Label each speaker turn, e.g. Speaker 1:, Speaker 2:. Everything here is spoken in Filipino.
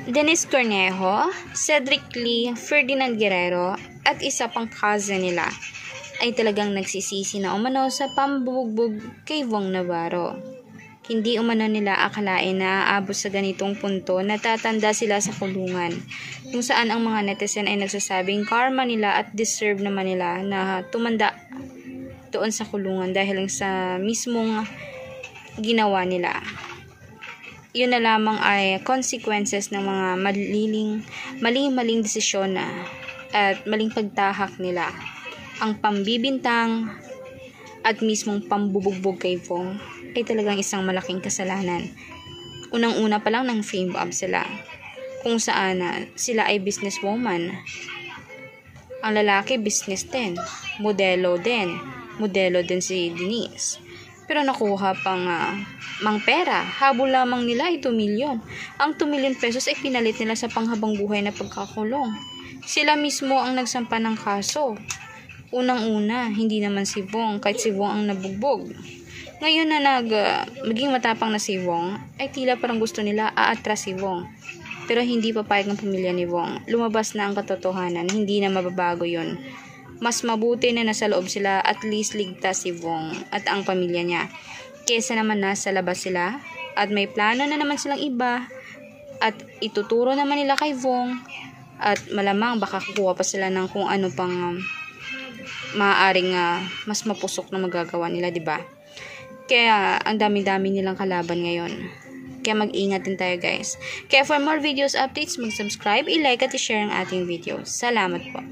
Speaker 1: Dennis Cornejo, Cedric Lee, Ferdinand Guerrero, at isa pang cousin nila ay talagang nagsisisi na umano sa pambubugbog kay Vong Navarro. Hindi umano nila akalain na aabot sa ganitong punto na tatanda sila sa kulungan, kung saan ang mga netizen ay nagsasabing karma nila at deserve naman nila na tumanda doon sa kulungan dahil sa mismong ginawa nila. Yun na lamang ay consequences ng mga maling desisyon at maling pagtahak nila. Ang pambibintang at mismong pambubugbog kay Vong ay talagang isang malaking kasalanan. Unang-una pa lang ng fame up sila, kung saan sila ay businesswoman. Ang lalaki business din, modelo din si Denise. Pero nakuha pang mang pera, habol lamang nila ay 2 million. Ang 2 million pesos ay pinalit nila sa panghabang buhay na pagkakulong. Sila mismo ang nagsampa ng kaso. Unang-una, hindi naman si Vong, kahit si Vong ang nabugbog. Ngayon na maging matapang na si Vong, ay tila parang gusto nila aatras si Vong. Pero hindi papayag ng pamilya ni Vong. Lumabas na ang katotohanan, hindi na mababago yun. Mas mabuti na nasa loob sila, at least ligtas si Vong at ang pamilya niya. Kesa naman nasa labas sila, at may plano na naman silang iba, at ituturo naman nila kay Vong, at malamang baka kukuha pa sila ng kung ano pang maaaring mas mapusok na magagawa nila, diba? Kaya ang dami-dami nilang kalaban ngayon. Kaya mag-ingat din tayo, guys. Kaya for more videos updates, mag-subscribe, i-like at i-share ang ating videos. Salamat po.